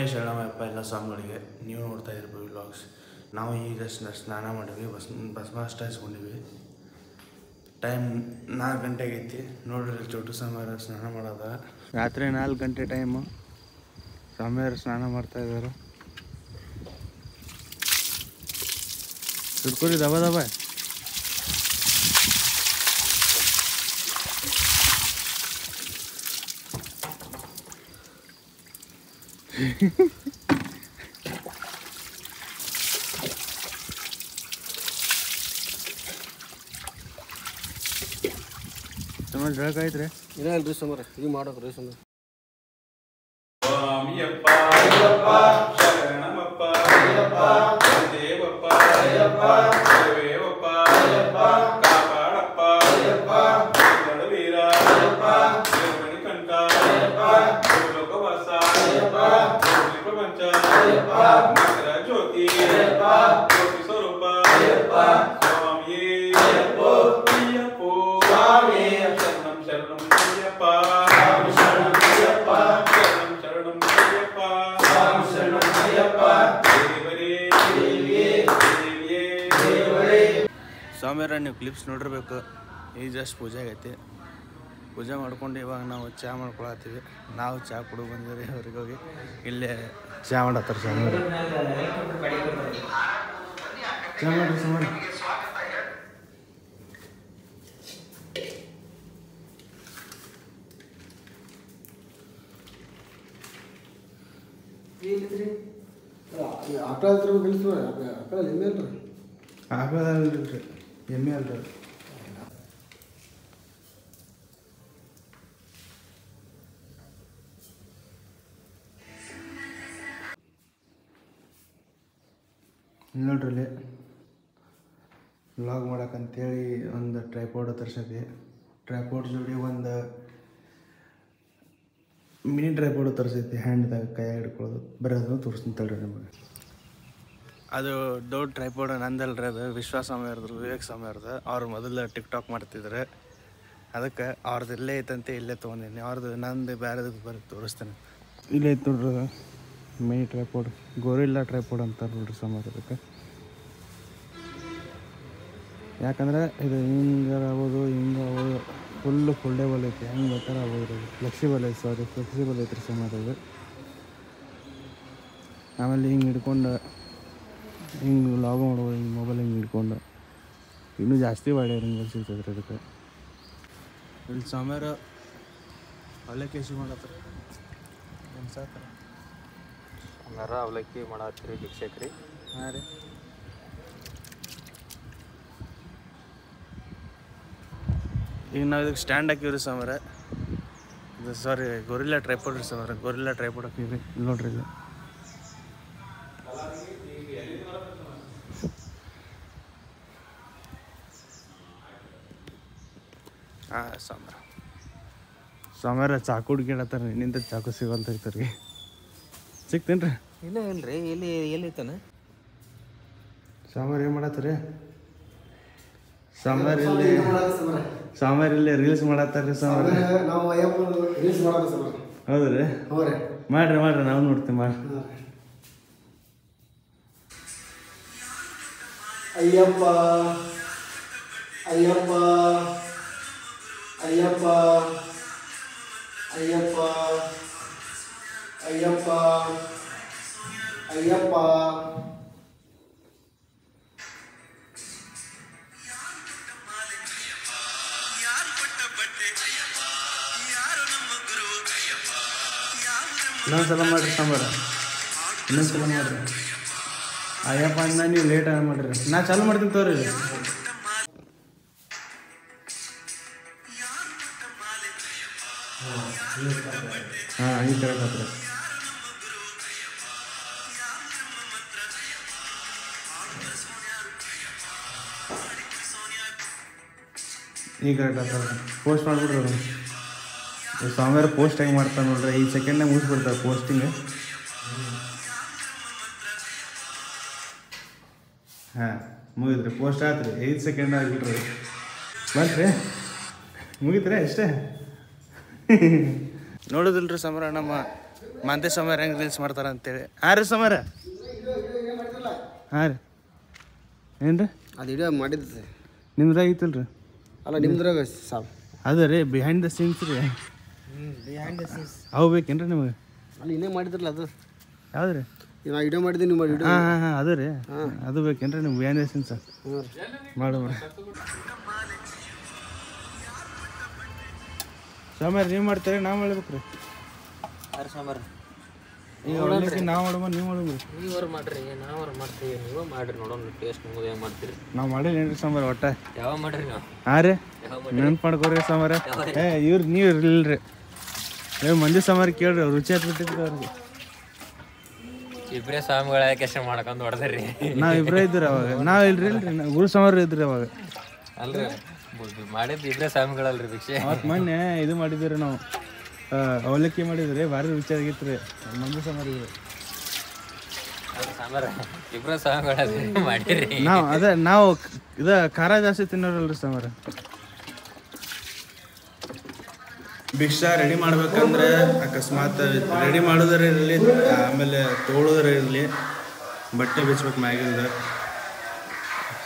ಶರಣಮಪ್ಪ ಎಲ್ಲ ಸ್ವಾಮಿಗಳಿಗೆ ನೀವು ನೋಡ್ತಾ ಇರ್ಬೋದು ವ್ಲಾಗ್ಸ್. ನಾವು ಈಗ ಸ್ನಾನ ಮಾಡಿದ್ವಿ, ಭಸ್ಮ ಹಚ್ಚಿಕೊಂಡಿವಿ. ಟೈಮ್ 4 ಗಂಟೆಗೆ ಐತಿ ನೋಡ್ರಿ. ಚೋಟು ಸ್ವಾಮಿಯವರು ಸ್ನಾನ ಮಾಡೋದ. ರಾತ್ರಿ 4 ಗಂಟೆ ಟೈಮು. ಸ್ವಾಮಿಯವರು ಸ್ನಾನ ಮಾಡ್ತಾ ಇದ್ದಾರೆ. ಸುಡ್ಕೊರಿ ದಬ ದಬ. ಸುಮಾರು ಡ್ರಗ್ ಆಯ್ತ್ರಿ ಏನಲ್ರಿ ಸುಮಾರು ಇದು ಮಾಡೋಕ್ರಿ ಸುಮಾರು. ಸ್ವಾಮಿಯಪ್ಪ ಶರಣಮಪ್ಪ ದೇವಪ್ಪ ದೇವೇವಪ್ಪ ಕಾಪಾಡಪ್ಪ ವೀರ ಕಂಠ ಲೋಕವಾಸ ಪ್ರಪಂಚ ಜ್ಯೋತಿ ಜ್ಯೋತಿ ಸ್ವರೂಪ ಸ್ವಾಮಿಯೇ ಅಯ್ಯಪ್ಪೋ ಸ್ವಾಮಿ ಶರಣಂ ಶರಣಂ ಅಯ್ಯಪ್ಪ ಸ್ವಾಮಿಯವ್ರ ನೀವು ಕ್ಲಿಪ್ಸ್ ನೋಡಿರ್ಬೇಕು. ಈಗ ಜಸ್ಟ್ ಪೂಜೆ ಆಗೈತಿ. ಪೂಜೆ ಮಾಡ್ಕೊಂಡು ಇವಾಗ ನಾವು ಚಹಾ ಮಾಡ್ಕೊಳತ್ತೀವಿ. ನಾವು ಚಹಾ ಕುಡಿದು ಬಂದಿರಿ ಅವ್ರಿಗೆ ಹೋಗಿ ಇಲ್ಲೇ ಚಹಾ ಮಾಡತ್ತಾರೆ ಸ್ವಾಮಿಯವರು. ಚಹಾ ಮಾಡ್ರಿ ಸ್ವಾಮಿ. ಆಕಳ ಹತ್ರ ಗಳಿಸ್ತೀವಿ. ಆಕಳ ಎಮ್ಮೆ ಅಲ್ರಿ, ಆಕಳ ಅಲ್ರಿ, ಎಮ್ಮೆ ಅಲ್ರಿ. ನೋಡ್ರಿ ಇಲ್ಲಿ ವ್ಲಾಗ್ ಮಾಡಕ್ಕಂತೇಳಿ ಒಂದು ಟ್ರೈಪೋಡ್ ತರ್ಸೈತಿ. ಟ್ರೈಪೋಡ್ ಜೋಡಿ ಒಂದು ಮಿನಿ ಟ್ರೈಪೋಡ್ ತರಿಸೈತಿ. ಹ್ಯಾಂಡ್ದಾಗ ಕೈ ಹಿಡ್ಕೊಳ್ಳೋದು ಬರೀ ಅದನ್ನು ತೋರಿಸ್ತೀನಿ ತಡ್ರಿ ನಿಮಗೆ. ಅದು ದೊಡ್ಡ ಟ್ರೈಪೋಡ್ ನಂದಲ್ರಿ, ಅದು ವಿಶ್ವಾಸ ಸ್ವಾಮಿಯವ್ರದ್ದು, ವಿವೇಕ್ ಸ್ವಾಮಿಯವ್ರದ್ದು. ಅವ್ರು ಮೊದಲು ಟಿಕ್ಟಾಕ್ ಮಾಡ್ತಿದ್ರು. ಅದಕ್ಕೆ ಅವ್ರದ್ದು ಇಲ್ಲೇ ಐತಂತೆ ಇಲ್ಲೇ ತೊಗೊಂಡಿನಿ. ಅವ್ರದ್ದು ನಂದು ಬೇರೆದು ಬರೀ ತೋರಿಸ್ತೇನೆ. ಇಲ್ಲೇ ಐತೆ ನೋಡ್ರಿ ಮಿನಿ ಟ್ರೈಪೋಡ್. ಗೊರಿಲ್ಲಾ ಟ್ರೈಪೋಡ್ ಅಂತಾರೆ ನೋಡ್ರಿ ಸ್ವಾಮಿಯವ್ರು. ಅದಕ್ಕೆ ಯಾಕಂದರೆ ಇದು ಹಿಂಗೆ ಆಗ್ಬೋದು, ಹಿಂಗೆ ಆಗ್ಬೋದು, ಫುಲ್ಲು ಫೋಲ್ಡೇಬಲ್ ಐತಿ. ಹೆಂಗೆ ಬೇಕಾದ್ರೆ ಆಗ್ಬೋದು. ಫ್ಲೆಕ್ಸಿಬಲ್ ಐತಿ, ಫ್ಲೆಕ್ಸಿಬಲ್ ಐತ್ರಿ ಸ್ವಾಮಿಯವ್ರದ್ದು. ಆಮೇಲೆ ಹಿಂಗೆ ಹಿಡ್ಕೊಂಡು ಹಿಂಗೆ ಲಾಗ್ ಮಾಡ್ಬೋದು. ಹಿಂಗೆ ಮೊಬೈಲ್ ಹಿಂಗೆ ಹಿಡ್ಕೊಂಡು ಇನ್ನೂ ಜಾಸ್ತಿ ಒಳ್ಳೆಯ ಹಿಂಗೆ ಸಿಗ್ತದ್ರಿ. ಅದಕ್ಕೆ ಇಲ್ಲಿ ಸ್ವಾಮಿಯವರು ಅವಲಕ್ಕಿ ಮಾಡತ್ತಾರೆ. ಏನು ಸಾಕು ಹಂಗಾರ ಅವಲಕ್ಕಿ ಮಾಡತ್ತೀರಿ ಭಿಕ್ಷಕ್ರಿ? ಹಾಂ ರೀ. ಈಗ ನಾವು ಇದಕ್ಕೆ ಸ್ಟ್ಯಾಂಡ್ ಹಾಕಿವ್ರಿ ಸ್ವಾಮಿಯರ. ಇದು ಸಾರಿ ಗೊರಿಲ್ಲಾ ಟ್ರೈಪೋಡ್ ರೀ ಸ್ವಾಮಿಯರ. Gorilla tripod ಹಾಕಿವ್ರಿ. ಇಲ್ಲಿ ನೋಡ್ರಿ ಇಲ್ಲಿ. ಹಾಂ ಸ್ವಾಮಿಯರ ಚಾಕು ಹುಡ್ಕಿಡತ್ತಾರ. ನಿಂತ ಚಾಕು ಸಿಗಲ್ತ ಐತವ್ರಿಗೆ. ಸಿಗ್ತೇನೆ ರೀ? ಇಲ್ಲ ಇಲ್ರಿ. ಎಲ್ಲಿ ಐತಾನ ಸ್ವಾಮಿಯವ್ರು ಏನು ಮಾಡತ್ತಾರೆ? ಸ್ವಾಮಿಯವ್ರು ಇಲ್ಲಿ ರೀಲ್ಸ್ ಮಾಡತ್ತಾರ್ರಿ ಸ್ವಾಮಿಯವ್ರು. ಹೌದ್ರಿ? ಮಾಡ್ರಿ ನಾವು ನೋಡ್ತೀವಿ. ಮಾಡಿ ಅಯ್ಯಪ್ಪ ಅಯ್ಯಪ್ಪ ಅಯ್ಯಪ್ಪ ಅಯ್ಯಪ್ಪ ಅಯ್ಯಪ್ಪ ಅಯ್ಯಪ್ಪ ಇನ್ನೊಂದ್ಸಲ ಮಾಡಿರಿ ಸ್ವಾಮಿಯವ್ರ. ಇನ್ನೊಂದ್ಸಲ ಮಾಡಿರಿ. ಅಯ್ಯಪ್ಪ ಅನ್ನ ನೀವು ಲೇಟ್ ಮಾಡಿರಿ. ನಾ ಚಾಲು ಮಾಡ್ತೀನಿ ತೋರಿ. ಹಾಂ ಈ ಕರೆಕ್ಟ್ ಹತ್ರ. ಈಗ ಕರೆಕ್ಟ್ ಆಗ್ತಾರೆ. ಪೋಸ್ಟ್ ಮಾಡಿಬಿಡ್ರಿ ಅದು. ಸ್ವಾಮಿಯವ್ರು ಪೋಸ್ಟ್ ಹೆಂಗೆ ಮಾಡ್ತಾರೆ ನೋಡ್ರಿ. 5 ಸೆಕೆಂಡ್ನಾಗ ಮುಗಿಸ್ಬಿಡ್ತಾರೆ ಪೋಸ್ಟಿಂಗ್. ಹಾಂ ಮುಗಿದ್ರಿ. ಪೋಸ್ಟ್ ಆಯ್ತು ರೀ. 5 ಸೆಕೆಂಡ್ ಆಗಿಬಿಟ್ರಿ. ಬಂತ್ರಿ ಮುಗಿತ್ರಿ ಅಷ್ಟೇ. ನೋಡೋದಿಲ್ರಿ ಸಮರ ನಮ್ಮ ಮಂತೆ ಸಮರ ಹೆಂಗೆ ರೀಲ್ಸ್ ಮಾಡ್ತಾರ ಅಂತೇಳಿ. ಹಾಂ ರೀ ಸಮರ. ಹಾಂ ರೀ ಏನು ರೀ ಅದು ವಿಡಿಯೋ ಮಾಡಿದ್ದು ನಿಮ್ದಾಗ ಐತಲ್ಲ ರೀ? ಅಲ್ಲ ನಿಮ್ದ್ರಾಗ ಸಾಬ್ ಅದ ರೀ ಬಿಹೈಂಡ್ ದ ಸೀನ್ಸ್ ರೀ. ಬಿಹೈಂಡ್ ದ ಸೀನ್ಸ್ ಅವು ಬೇಕೇನ್ರಿ ನಿಮಗೆ? ಅಲ್ಲಿ ಇನ್ನೇ ಮಾಡಿದ್ರಲ್ಲ ಅದು ಯಾವ್ದು ರೀ? ನಾ ವಿಡಿಯೋ ಮಾಡಿದ್ದೀನಿ ನೀವು ವಿಡಿಯೋ. ಹಾಂ ಅದು ರೀ. ಅದು ಬೇಕೇನ್ರಿ ನಿಮ್ಗೆ ಬಿಹೈಂಡ್ ದ ಸೀನ್ಸ್? ಮಾಡು ಸಮರ ನೀವು ಮಾಡ್ತೀರಿ ನಾವು ಮಾಡ್ಬೇಕು ರೀ. ಸಾಂಬಾರು ಈಗ ಅವಲಕ್ಕಿ ನಾವು ಮಾಡುವ ನೀವು ಮಾಡುವ ನೀವ್ರು ಮಾಡ್ರಿ ನಾವು ಮಾಡ್ತೀವಿ. ನೀವು ಮಾಡ್ರಿ ನೋಡೋಣ ಟೇಸ್ಟ್ ನಿಮ್ಗೆ ಹೆಂಗೆ ಮಾಡ್ತೀರಿ. ನಾವು ಮಾಡಿಲ್ಲೇನ್ರಿ ಸಾಂಬಾರು ಒಟ್ಟ? ಯಾವಾಗ ಮಾಡ್ರಿ ನೀವು? ಹಾಂ ರೀ ನೆನ್ಪು ಮಾಡ್ಕೋರಿ ಸಾಂಬಾರ. ಇವ್ರು ನೀವು ಇರ್ಲಿಲ್ರಿ ಮಂದಿ ಸಾಂಬಾರು ಕೇಳ್ರಿ ರುಚಿ ಹತ್ಬಿಟ್ಟಿದ್ರಿ ಅವ್ರಿಗೆ. ಇಬ್ಬರೇ ಸ್ವಾಮಿಗಳ ಕೆಲಸ ಮಾಡ್ಕೊಂಡು ಹೊಡೆದ್ರಿ. ನಾವು ಇಬ್ಬರೇ ಇದ್ರಿ ಅವಾಗ. ನಾವು ಇಲ್ರಿ ಗುರು ಸಾಂಬಾರು ಇದ್ರಿ ಅವಾಗ. ಅಲ್ರಿ ಮಾಡಿದ್ದು ಇಬ್ಬರೇ ಸ್ವಾಮಿಗಳಲ್ರಿ ಭಿಕ್ಷೆ. ಅವತ್ತು ಮೊನ್ನೆ ಇದು ಮಾಡಿದ್ರಿ ನಾವು ಅವಲಕ್ಕಿ ಮಾಡಿದ್ರಿ ಭಾರಿ ರುಚಿ ಆಗಿತ್ತು ರೀ ಮಂದಿ ಸಾಂಬಾರು ಇದ್ರಿ. ಸಾಂಬಾರ ಇಬ್ಬರೇ ಸ್ವಾಮಿಗಳಲ್ರಿ ಮಾಡಿರಿ. ನಾವು ಖಾರ ಜಾಸ್ತಿ ತಿನ್ನೋರಲ್ರಿ ಸಾಂಬಾರು. ಭಿಕ್ಷಾ ರೆಡಿ ಮಾಡ್ಬೇಕಂದ್ರೆ ಅಕಸ್ಮಾತ್ ರೆಡಿ ಮಾಡೋದ್ರೆ ಇರಲಿ, ಆಮೇಲೆ ತೊಗೊಳೋದ್ರೆ ಇರಲಿ, ಬಟ್ಟೆ ಬಿಚ್ಬೇಕು ಮ್ಯಾಗಿಂದ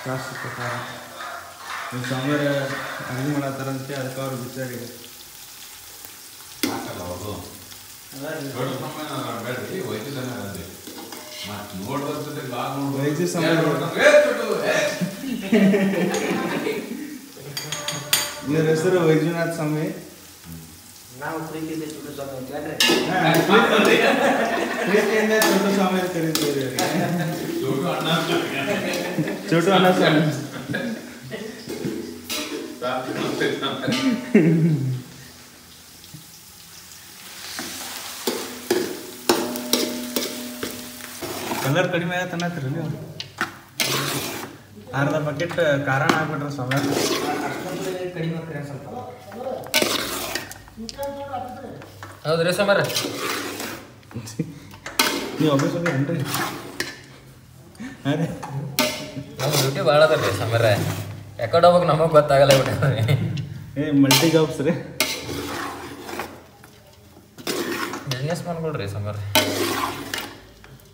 ಜಾಸ್ತಿ ಪ್ರಕಾರ ಸಾಂಬಾರು ಅಡುಗೆ ಮಾಡತ್ತಾರಂತೆ ಅದಕ್ಕೆ ಅವ್ರು ಬಿಚ್ಚಾರಿಗೆ ವೈದ್ಯ ಸಾಂಬಾರು. ಇವ್ರ ಹೆಸರು ವೈದ್ಯನಾಥ್ ಸ್ವಾಮಿ. ನಾವು ಪ್ರೀತಿಯಿಂದ ಚುಟ್ಟು ಸ್ವಾಮಿ ಪ್ರೀತಿಯಿಂದ ಚೋಟು ಸ್ವಾಮಿ ಅಂತ ಕರೀತೀವಿ. ಚೋಟು ಅಣ್ಣ ಸ್ವಾಮಿ. ಕಲರ್ ಕಡಿಮೆ ಆಗತ್ತೆ ಅನ್ನತ್ತೀರಿ ನೀವು? ಅರ್ಧ ಬಕೆಟ್ ಖಾರ ಹಾಕ್ಬಿಟ್ರೆ ಸಾಂಬಾರು ಕಡಿಮೆ ಹಾಕ್ರಿ ಸ್ವಲ್ಪ. ಹೌದ್ರಿ ಸಾಂಬಾರ ನೀವು ಆಫೀಸ್ ಹೋಗ್ರಿ? ಹಾಂ ರೀ ನಮ್ಮ ಡ್ಯೂಟಿ ಭಾಳ ಅದಲ್ರಿ ಸಾಂಬಾರ. ಯಾಕಡೆ ಹೋಗ್ಬೇಕು ನಮಗೆ ಗೊತ್ತಾಗಲ್ಲ ಬಿಟ್ರಿ. ಮಲ್ಟಿ ಜಾಬ್ಸ್ ರೀ. ಬಿಸ್ನೆಸ್ ಮಾಡ್ಕೊಳ್ರಿ ಸಾಂಬಾರ.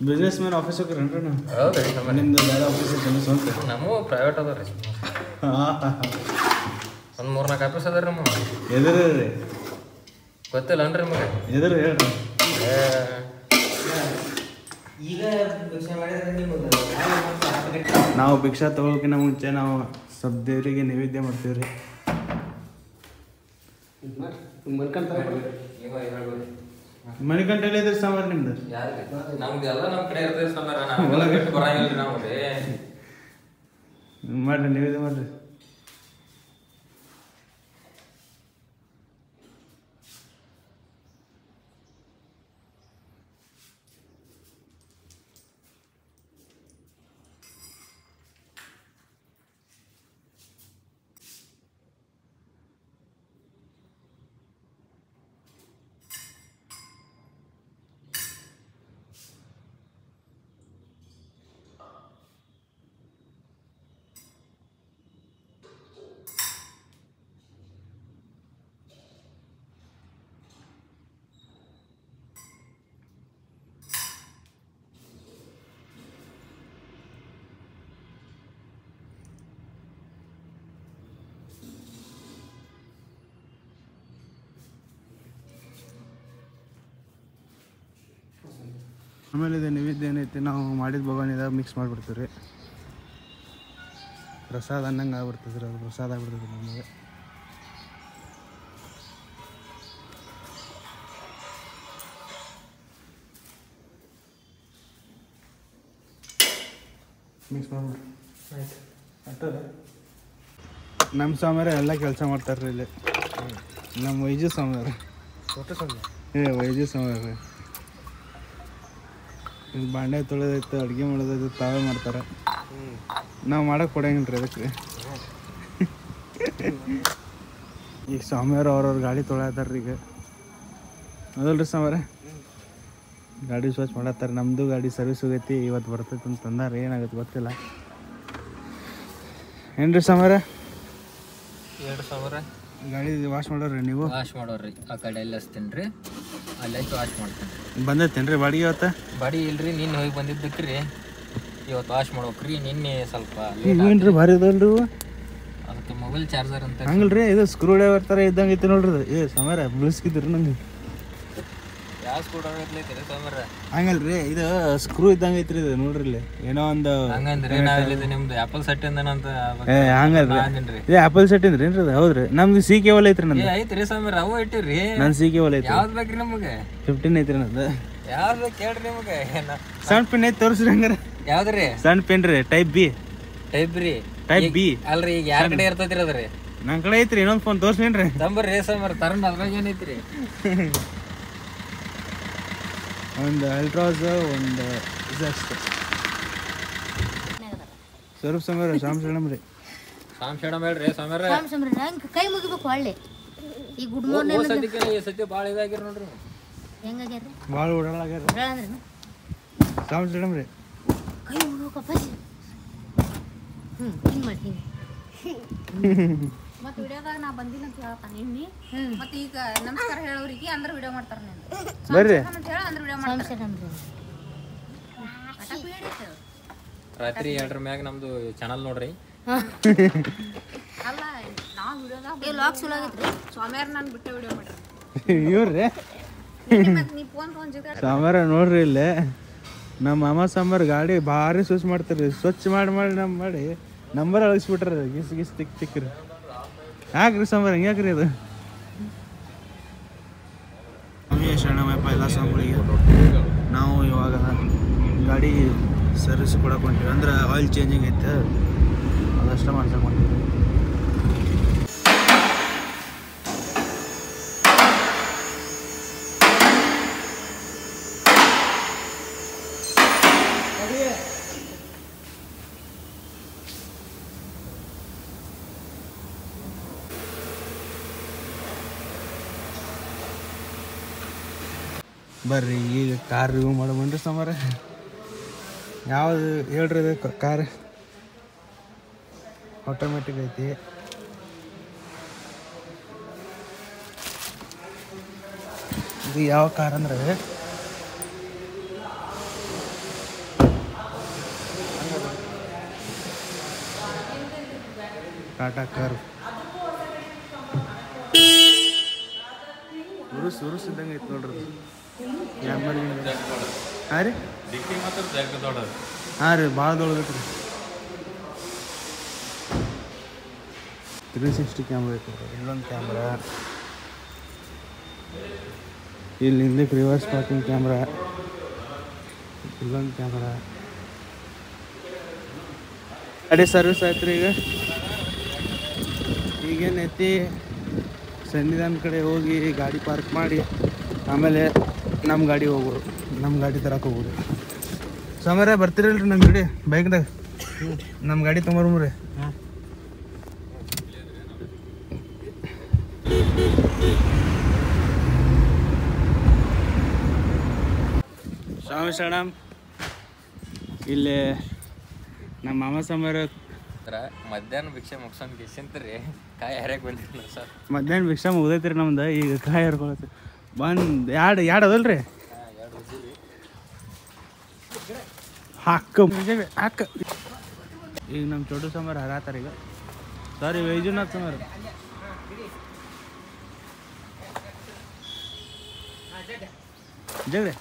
ಬಿಸ್ನೆಸ್ ಮ್ಯಾನ್ ಆಫೀಸ್ ಹೋಗ್ರೇನ್ರಿ ನೀವು? ಹೌದ್ರಿ ಸಾಂಬಾರ. ನಿಮ್ದು ಬೇರೆ ಆಫೀಸ್ ಐತೆ ಸ್ವಂತ? ನಮಗೂ ಪ್ರೈವೇಟ್ ಅದ ರೀ. ಒಂದು 3-4 ಆಫೀಸ್ ಅದ ರೀ ನಮ್ಮ. ಎದುರು ರೀ? ಗೊತ್ತಿಲ್ಲನ್ರಿ ನಿಮಗೆ? ಎದುರು ಹೇಳ್ರಿ. ಈಗ ಭಿಕ್ಷೆ ಮಾಡಿದ್ರೆ ನಿಮಗೆ ನಾವು ಭಿಕ್ಷಾ ತಗೊಳಕಿನ್ನ ಮುಂಚೆ ನಾವು ಸ್ವಲ್ಪ ದೇವರಿಗೆ ನೈವೇದ್ಯ ಮಾಡ್ತೀವಿ ರೀ. ಮಣಿಕಂಠಲ್ಲಿ ಇದ್ರಿ ಸಾಂಬಾರು ನಿಮ್ದು? ನಮ್ದೆಲ್ಲ ನಮ್ಮ ಕಡೆ ಇರ್ತದೆ ಸಾಂಬಾರ. ನಾವೆಲ್ಲ ಬಿಟ್ಟು ಬರಂಗಿಲ್ರಿ ನಾವು ರೀ. ಮಾಡ್ರಿ ನೈವೇದ್ಯ ಮಾಡ್ರಿ. ಆಮೇಲೆ ಇದು ನೈವೇದ್ಯ ಏನೈತಿ ನಾವು ಮಾಡಿದ ಭಗವಾನಿದಾಗ ಮಿಕ್ಸ್ ಮಾಡಿಬಿಡ್ತೀವಿ ರೀ. ಪ್ರಸಾದ ಅನ್ನಂಗೆ ಆಗ್ಬಿಡ್ತದೆ ರೀ. ಅದು ಪ್ರಸಾದ ಆಗ್ಬಿಡ್ತದೆ ನಮಗೆ. ಮಿಕ್ಸ್ ಮಾಡ್ಬಿಡ್ರಿ. ಆಯ್ತು. ನಮ್ಮ ಸ್ವಾಮಿಯರ ಎಲ್ಲ ಕೆಲಸ ಮಾಡ್ತಾರೆ ರೀ ಇಲ್ಲಿ. ನಮ್ಮ ವೈದ್ಯ ಸ್ವಾಮಿಯರ ವೈದ್ಯ ಸ್ವಾಮಿಯರ ಇಲ್ಲಿ ಬಾಂಡೆ ತೊಳೆದೈತೆ, ಅಡುಗೆ ಮಾಡೋದೈತೆ ತಾವೇ ಮಾಡ್ತಾರೆ. ನಾವು ಮಾಡೋಕೆ ಕೊಡಂಗಿಲ್ಲ ರೀ ಅದಕ್ಕೆ. ಈಗ ಸ್ವಾಮಿಯವ್ರು ಅವ್ರವ್ರ ಗಾಡಿ ತೊಳೆಯತ್ತಾರ ರೀ ಈಗ. ಅದಲ್ರಿ ಸ್ವಾಮಿಯರ ಗಾಡಿ ಸ್ವಚ್ಛ ಮಾಡತ್ತಾರೆ. ನಮ್ಮದು ಗಾಡಿ ಸರ್ವಿಸ್ ಹೋಗೈತಿ, ಇವತ್ತು ಬರ್ತೈತೆ ಅಂತ ತಂದಾರ. ಏನಾಗುತ್ತೆ ಗೊತ್ತಿಲ್ಲ. ಏನ್ರಿ ಸ್ವಾಮಿಯರ? 2 ಸಾವಿರ ಗಾಡಿ ವಾಶ್ ಮಾಡೋರಿ ನೀವು? ವಾಶ್ ಮಾಡೋರಿ ಆ ಕಡೆ ಎಲ್ಲ ಹಚ್ತೀನಿ ರೀ, ಅಲ್ಲಿ ಹಚ್ಚಿ ವಾಶ್ ಮಾಡ್ತೀನಿ. ಬಂದೈತೇನ್ರಿ ಬಾಡಿಗೆ ಇವತ್ತು? ಬಾಡಿ ಇಲ್ರಿ, ನಿನ್ನೆ ಹೋಗಿ ಬಂದಿದ್ದಕ್ಕೆ ರೀ ಇವತ್ತು ವಾಶ್ ಮಾಡ್ಬೇಕ್ರಿ. ನಿನ್ನೆ ಸ್ವಲ್ಪ ಏನ್ರಿ ಭಾರಿ ಅದಲ್ರಿ ಅದಕ್ಕೆ ಮೊಬೈಲ್ ಚಾರ್ಜರ್ ಅಂತ. ಹಂಗಲ್ರಿ ಇದು ಸ್ಕ್ರೂ ಡ್ರೈವರ್ ಥರ ಇದ್ದಂಗೆ ಐತಿ ನೋಡ್ರಿ. ಏ ಸಮರ ಬಿಳಿಸ್ಕಿದ್ರಿ ನಂಗೆ. ಯಾವ ಸ್ಕ್ರೂ ಡ್ರೈವರ್ ಐತ್ರಿ ಸಮರ? ಹಂಗಲ್ರಿ ಇದು ಸ್ಕ್ರೂ ಇದ್ದಂಗೆ ಐತ್ರಿ ಇದು ನೋಡ್ರಿ ಇಲ್ಲಿ ಏನೋ ಒಂದು. ಹಂಗಂದ್ರಿ ನಾವಿಲ್ಲಿ ನಿಮ್ದು ಆ್ಯಪಲ್ ಸೆಟ್ ಇಂದನಂತ ಹಂಗಲ್ರಿ ಇದು ಆ್ಯಪಲ್ ಸೆಟ್ ಇಂದ್ರಿ ಏನ್ರಿ ಅದು? ಹೌದ್ರಿ ನಮ್ದು ಸಿ ಕೆ ಒಲ್ ಐತ್ರಿ ನಂದು. ಐತ್ರಿ ಸಮರ ಅವು ಇಟ್ಟಿರಿ. ನನ್ನ ಸಿ ಕೆ ಒಲ್ ಐತ್ರಿ. ಯಾವ್ದು ಬೇಕ್ರಿ ನಮಗೆ? 15 ಐತ್ರಿ ನಂದು. ಯಾವ್ದು ಕೇಳ್ರಿ ನಿಮಗೆ? ಸಣ್ಣ ಪಿನ್ ಐತಿ ತೋರಿಸ್ರಿ ಹಂಗಾರ. ಯಾವ್ದ್ರಿ? ಸಣ್ಣ ಪಿನ್ ರೀ, ಟೈಪ್ ಬಿ. ಟೈಪ್ ರೀ? ಟೈಪ್ ಬಿ ಅಲ್ರಿ ಈಗ ಯಾರ ಕಡೆ ಇರ್ತೈತ್ರಿ ಅದ್ರಿ? ನನ್ನ ಕಡೆ ಐತ್ರಿ, ಇನ್ನೊಂದು ಫೋನ್ ತೋರಿಸ್ಲೇನ್ರಿ? ತಂಬರ್ರಿ ಸಮರ ತರಂಡ್ ಅದ್ರಾಗ ಏನೈತ್ರಿ? ಒಂದು ಅಲ್ಟ್ರಾಸ್, ಒಂದು ಸ್ವರೂಪ್ ಸಮರ ಶಾಮ್ ಶರಣಮ್ ರೀ. ಶಾಮ್ ಶರಣಮ್ ಹೇಳ್ರಿ ಸಮರ. ಕೈ ಮುಗಿಬೇಕು ಒಳ್ಳೆ. ಈ ಗುಡ್ ಮಾರ್ನಿಂಗ್ ಸತ್ಯ ಭಾಳ ಇದಾಗಿರಿ ನೋಡ್ರಿ. ಹೆಂಗಾಗ್ಯಾರ? ಭಾಳ ಓಡಾಡ್ಯಾರ. ಓಡಾಡಂದ್ರೇನು? ಶಾಮ್ ಶರಣಮ್ ರೀ. ಕೈ ಮುಗಿಬೇಕಪ್ಪ. ಹಿಂಗೆ ಮಾಡಿ ಹಿಂಗೆ. ಮತ್ತೆ ವಿಡಿಯೋದಾಗ ನಾ ಬಂದಿಲ್ಲ ಅಂತ ಹೇಳ್ತಾನೆ ನಿನ್ನೆ. ಮತ್ತೆ ಈಗ ನಮಸ್ಕಾರ ಹೇಳೋರಿಗೆ ಅಂದ್ರೆ ವಿಡಿಯೋ ಮಾಡ್ತಾರ ಬರ್ರಿ ಅಂತ ಹೇಳ ಅಂದ್ರೆ ವಿಡಿಯೋ ಮಾಡ್ತಾರೆ. ರಾತ್ರಿ 2 ಮ್ಯಾಗ ನಮ್ದು ಚಾನಲ್ ನೋಡ್ರಿ. ಅಲ್ಲ ನಾ ವಿಡಿಯೋದಾಗ ಲಾಕ್ ಸುಲ ಆಗೈತ್ರಿ. ಸ್ವಾಮಿಯಾರ ನಾನು ಬಿಟ್ಟೆ ವಿಡಿಯೋ ಮಾಡ್ರಿ ಇವ್ರಿ. ನೀ ಫೋನ್ ತೊಗೊಂಡಿದ್ದೆ ಸಾಂಬಾರ ನೋಡ್ರಿ ಇಲ್ಲೇ ನಮ್ಮ ಮಾಮ ಸಾಂಬಾರು ಗಾಡಿ ಭಾರಿ ಸ್ವಚ್ಛ ಮಾಡ್ತಾರೆ. ಸ್ವಚ್ಛ ಮಾಡಿ ಮಾಡಿ ನಂಬರ್ ಅಳಿಸ್ಬಿಟ್ರಿ. ಗಿಸ್ ತಿಕ್ಕ್ರಿ. ಯಾಕ್ರಿ ಸಾಂಬಾರು ಹಂಗ್ಯಾಕ್ರಿ ಅದು? ಶರಣಮಯ್ಯಪ್ಪ ಎಲ್ಲ ಸ್ವಾಮಿಗಳಿಗೆ. ನಾವು ಇವಾಗ ಗಾಡಿ ಸರ್ವಿಸ್ ಕೊಡಕ್ಕೆ ಹೊಂಟೀವಿ. ಅಂದ್ರೆ ಆಯಿಲ್ ಚೇಂಜಿಂಗ್ ಐತೆ, ಅದಷ್ಟ ಮಾಡ್ಸಕ್ಕೆ ಹೊಂಟೀವಿ. ಬರ್ರಿ ಈಗ ಕಾರ್ ರಿವ್ಯೂ ಮಾಡಬನ್ರಿ ಸಮಾರ. ಯಾವುದು ಹೇಳ್ರಿ ಇದು ಕಾರ್? ಆಟೋಮೆಟಿಕ್ ಐತಿ. ಇದು ಯಾವ ಕಾರ್ ಅಂದ್ರೆ ಟಾಟಾ ಕಾರ್. ಉರುಸ್ ಇದ್ದಂಗೆ ಐತಿ ನೋಡ್ರಿ. ಹಾಂ ರೀ, ಹಾಂ ರೀ, ಭಾಳ ದೊಡ್ಡದೈತ್ರಿ. 360 ಕ್ಯಾಮ್ರಾ ಐತಿ. ಇಲ್ಲೊಂದು ಕ್ಯಾಮ್ರಾ, ಇಲ್ಲಿ ಹಿಂದಕ್ಕೆ ರಿವರ್ಸ್ ಪಾರ್ಕಿಂಗ್ ಕ್ಯಾಮ್ರಾ, ಇಲ್ಲೊಂದು ಕ್ಯಾಮ್ರಾ. ಗಾಡಿ ಸರ್ವಿಸ್ ಆಯ್ತು ರೀ. ಈಗೇನೈತಿ, ಸನ್ನಿಧಾನ ಕಡೆ ಹೋಗಿ ಗಾಡಿ ಪಾರ್ಕ್ ಮಾಡಿ ಆಮೇಲೆ ನಮ್ಮ ಗಾಡಿ ಹೋಗೋರು, ನಮ್ಮ ಗಾಡಿ ತರಕ್ಕೆ ಹೋಗೋರು. ಸಮರ ಬರ್ತೀರಲ್ರಿ ನಮ್ಮ ಗಾಡಿ ಬೈಕ್ದಾಗ? ನಮ್ಮ ಗಾಡಿ ತೊಗೊಂಬರ್ರಿ. ಸ್ವಾಮಿ ಶರಣಮ್. ಇಲ್ಲಿ ನಮ್ಮ ಮಾಮ ಸಮರ ಮಧ್ಯಾಹ್ನ ಭಿಕ್ಷೆ ಮುಗಿಸ್ಕೊಂಡು ಗಿಸಂತ್ರಿ ಕಾಯಿ ಹರ್ಯಾಕೆ ಬಂದಿರಿ ಸರ್. ಮಧ್ಯಾಹ್ನ ಭಿಕ್ಷೆ ಮುಗ್ದೈತ್ರಿ ನಮ್ದು. ಈಗ ಕಾಯಿ ಹರ್ಕೊಳತ್ರಿ. ಬಂದು ಎರಡು ಅದಲ್ರಿ ಹಾಕ ಹಾಕ. ಈಗ ನಮ್ಮ ಚೋಟು ಸಮರ ಹರಾತಾರ ಈಗ. ಸಾರಿ ವೈಜುನಾಥ್ ಸಮರ. ಜಗ್ರೆ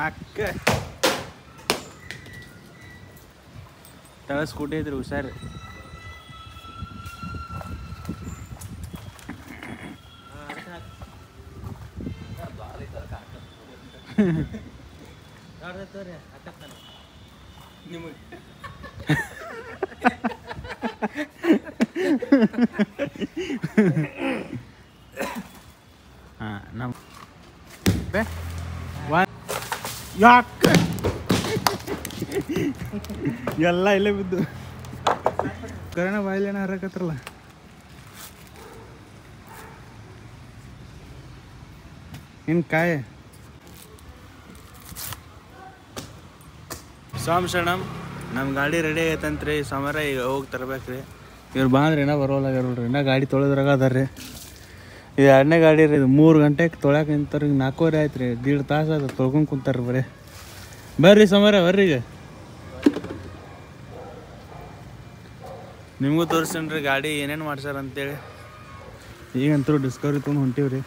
ಅಕ್ಕ ತಳ ಸ್ಕೂಟಿ ಐತ್ರಿ, ಹುಷಾರಿ. ಹಾಂ ನಮ್ಮ ಯಾಕ ಎಲ್ಲ ಇಲ್ಲೇ ಬಿದ್ದು ಕರೋಣ ಬಾಯಿಲೇನ ಹರಕತ್ರಲ್ಲ. ಇನ್ನು ಕಾಯ ಸ್ವಾಮಿ ಶರಣಮ್. ನಮ್ಮ ಗಾಡಿ ರೆಡಿ ಆಗೈತಂತ್ರಿ ಸಮರ. ಈಗ ಹೋಗಿ ತರ್ಬೇಕ್ರಿ. ಇವ್ರು ಬಂದ್ರೆ ಏನೋ ಬರೋಲ್ಲ ನೋಡ್ರಿ, ಇನ್ನೂ ಗಾಡಿ ತೊಳೆದ್ರಾಗ ಅದಾರ ರೀ. ಇದು 2ನೇ ಗಾಡಿ ರೀ. ಇದು 3 ಗಂಟೆಗೆ ತೊಳ್ಯಾಕೆ ನಿಂತಾರೆ, ಈಗ 4:15 ಆಯ್ತು ರೀ. 1.5 ತಾಸು ಅದು ತೊಳ್ಕೊಂಡು ಕುಂತಾರೆ ಬರೀ. ಬರ್ರಿ ಸಮರ ಬರ್ರಿ, ಈಗ ನಿಮಗೂ ತೋರಿಸ್ತೀನಿ ರೀ ಗಾಡಿ ಏನೇನು ಮಾಡ್ಸಾರ ಅಂತೇಳಿ. ಈಗಂತೂ ಡಿಸ್ಕವರಿ ತೊಗೊಂಡು ಹೊಂಟೀವಿ ರೀ.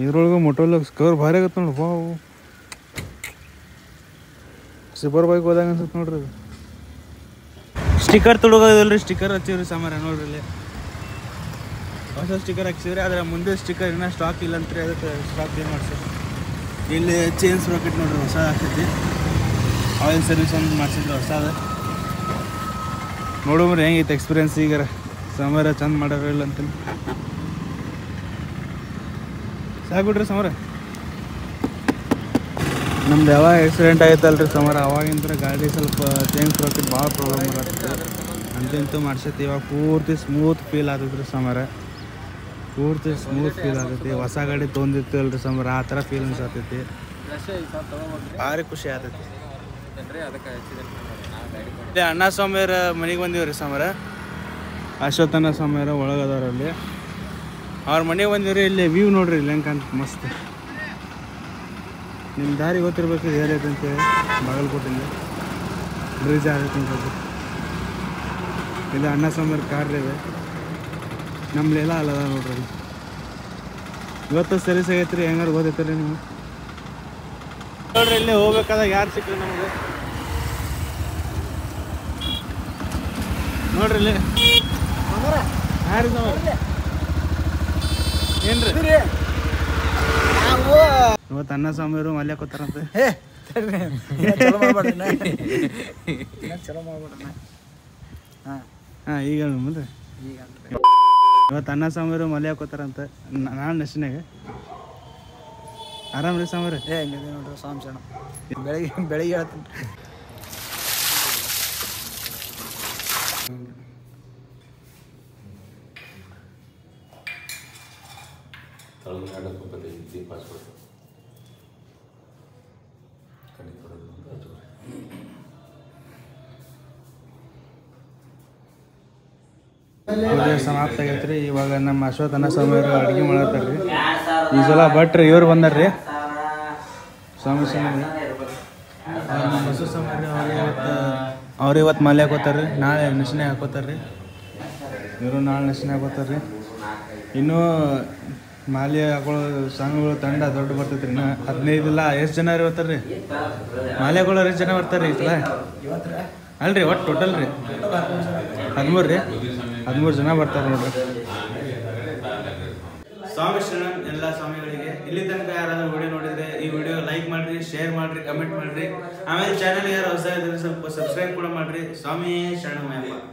ಇದ್ರೊಳಗೆ ಮೊಟೋಲ್ ಸ್ಕವರ್ ಭಾರಿ ಆಗತ್ತೆ ನೋಡಿ. ಬಾವು ಸೂಪರ್ ಬೈಕ್ ಹೋದಾಗ ಅನ್ಸುತ್ತೆ ನೋಡ್ರಿ. ಅದು ಸ್ಟಿಕ್ಕರ್ ತೊಡಗೋದಿಲ್ಲ ರೀ, ಸ್ಟಿಕ್ಕರ್ ಹಚ್ಚಿವ್ರಿ ಸಮರ ನೋಡ್ರಿ. ಇಲ್ಲಿ ಹೊಸ ಸ್ಟಿಕ್ಕರ್ ಹಾಕ್ಸಿವ್ರಿ, ಆದರೆ ಮುಂದೆ ಸ್ಟಿಕ್ಕರ್ ಇನ್ನೂ ಸ್ಟಾಕ್ ಇಲ್ಲ ಅಂತ್ರಿ. ಅದಕ್ಕೆ ಸ್ಟಾಕ್ ಏನು ಮಾಡ್ಸಿರಿ. ಇಲ್ಲಿ ಚೇನ್ ಸ್ಪ್ರಾಕೆಟ್ ನೋಡ್ರಿ ಹೊಸ ಹಾಕ್ತೈತಿ. ಆಯಿಲ್ ಸರ್ವಿಸ್ ಒಂದು ಮಾಡಿಸಿದ್ರು ಹೊಸದ. ನೋಡೋಮ್ರಿ ಹೆಂಗೈತೆ ಎಕ್ಸ್ಪೀರಿಯನ್ಸ್. ಈಗ ಸಮರ ಚಂದ ಮಾಡೋರು ಇಲ್ಲ ಅಂತ ಸಾಕ್ಬಿಡ್ರಿ ಸಮರ. ನಮ್ದು ಯಾವಾಗ ಆಕ್ಸಿಡೆಂಟ್ ಆಯ್ತಲ್ರಿ ಸಮರ, ಅವಾಗಿಂದ ಗಾಡಿ ಸ್ವಲ್ಪ ಚೇನ್ ಸ್ಪ್ರಾಕೆಟ್ ಭಾಳ ಪ್ರಾಬ್ಲಮ್ ಆಗತ್ತೆ. ಅಂತೂ ಮಾಡ್ಸೈತಿ. ಇವಾಗ ಪೂರ್ತಿ ಸ್ಮೂತ್ ಫೀಲ್ ಆಗ್ತೈತ್ರಿ ಸಮರ, ಪೂರ್ತಿ ಸ್ಮೂತ್ ಫೀಲ್ ಆಗೈತಿ. ಹೊಸ ಗಾಡಿ ತೊಗೊಂಡಿರ್ತೀವಲ್ರಿ ಸಮರ, ಆ ಥರ ಫೀಲ್ ಅನ್ಸತೈತಿ. ಭಾರಿ ಖುಷಿ ಆಗ್ತೈತಿ. ಇಲ್ಲಿ ಅಣ್ಣ ಸ್ವಾಮಿಯರ ಮನೆಗೆ ಬಂದೀವ್ರಿ ಸಮರ. ಅಶ್ವತ್ಥ ಅಣ್ಣ ಸ್ವಾಮಿಯರ ಒಳಗದವ್ರಲ್ಲಿ ಅವ್ರ ಮನೆಗೆ ಬಂದೀವ್ರಿ. ಇಲ್ಲಿ ವ್ಯೂ ನೋಡ್ರಿ, ಇಲ್ಲಿ ಹೆಂಗೆ ಕಾಣ್ತೈತಿ ಮಸ್ತ್. ನಿಮ್ಮ ದಾರಿ ಗೊತ್ತಿರ್ಬೇಕು ಏನೈತೆ ಅಂತೇಳಿ. ಬಾಗಲಕೋಟೆಯಿಂದ ಬ್ರಿಡ್ಜ್ ಆಗೈತೆ ಅಂತ. ಇಲ್ಲಿ ಅಣ್ಣ ಸ್ವಾಮಿಯವ್ರ ಕಾರ್ ಇದೆ. ನಮ್ಮಲ್ಲೆಲ್ಲ ಅಲ್ಲದ ನೋಡ್ರಿ. ಇವತ್ತು ಸರ್ವಿಸ್ ಆಗೈತೆ ರೀ. ಹೆಂಗಾರು ಗೊತ್ತೈತೆ ರೀ ನೀವು ನೋಡ್ರಿ. ಇಲ್ಲಿ ಹೋಗ್ಬೇಕಾದಾಗ ಯಾರು ಸಿಕ್ಕ್ರಿ ನಮಗೆ ನೋಡ್ರಿ. ಇಲ್ಲಿ ಯಾರು ಏನ್ರಿ ಇವತ್ತು ಅಣ್ಣ ಸ್ವಾಮಿಯವರು ಮಲ್ಯ ಕೂತಾರಂತೆ. ಹಾಂ ಈಗ ಮುಂದೆ ಇವತ್ತು ಅಣ್ಣ ಸ್ವಾಮಿಯವರು ಮಲ್ಯ ಹಾಕೋತಾರಂತ. ನಾನು ನೆಸ್ಟಿನಾಗ ಆರಾಮ್ ರೀ ಸ್ವಾಮಿ. ಹೆಂಗಿದೆ ನೋಡ್ರಿ ಸ್ವಾಮಿ ಜನ. ಬೆಳಿಗ್ಗೆ ಹೇಳ್ತೀನಿ. ಸಮಾಪ್ತ ಆಗೈತ್ರಿ. ಇವಾಗ ನಮ್ಮ ಅಶ್ವತ್ಥ ಅಣ್ಣ ಸ್ವಾಮಿಯವರು ಅಡುಗೆ ಮಾಡತ್ತಾರ ರೀ. ಈ ಸಲ ಭಟ್ರಿ ಇವ್ರು ಬಂದಾರ್ರಿ, ಸ್ವಾಮಿ ಸ್ವಾಮಿ. ನಮ್ಮ ಬಸವ ಸ್ವಾಮಿ ಅವ್ರು ಇವತ್ತು ಮಾಲೆ ಹಾಕೋತಾರ್ರಿ, ನಾಳೆ ನೆಶನೆ ಹಾಕೋತಾರ್ರಿ. ಇವರು ನಾಳೆ ನೆಶನೆ ಹಾಕೋತಾರ್ರಿ. ಇನ್ನೂ ಮಾಲೆ ಹಾಕೊಳ್ಳೋ ಸ್ವಾಮಿಗಳು ತಂಡ ದೊಡ್ಡ ಬರ್ತೈತ್ರಿ. ಇನ್ನು 15 ಇಲ್ಲ ಎಷ್ಟು ಜನ ಇರ್ತಾರ್ರಿ ಮಾಲೆ ಹಾಕೊಳ್ಳೋರು? ಎಷ್ಟು ಜನ ಬರ್ತಾರೆ ಈ ಸಲ? ಅಲ್ರಿ ಒಟ್ಟು ಟೋಟಲ್ ರೀ 13 ರೀ. 13 ಜನ ಬರ್ತಾರೆ ನೋಡ್ರಿ. ಸ್ವಾಮಿ ಶರಣಂ ಎಲ್ಲ ಸ್ವಾಮಿಗಳಿಗೆ. ಇಲ್ಲಿ ತನಕ ಯಾರಾದ್ರೂ ವಿಡಿಯೋ ನೋಡಿದ್ರೆ ಈ ವಿಡಿಯೋ ಲೈಕ್ ಮಾಡ್ರಿ, ಶೇರ್ ಮಾಡ್ರಿ, ಕಮೆಂಟ್ ಮಾಡ್ರಿ. ಆಮೇಲೆ ಚಾನಲ್ ಯಾರು ಹೊಸ ಇದ್ರೆ ಸ್ವಲ್ಪ ಸಬ್ಸ್ಕ್ರೈಬ್ ಕೂಡ ಮಾಡ್ರಿ. ಸ್ವಾಮಿ ಶರಣಮಯ್ಯಪ್ಪ.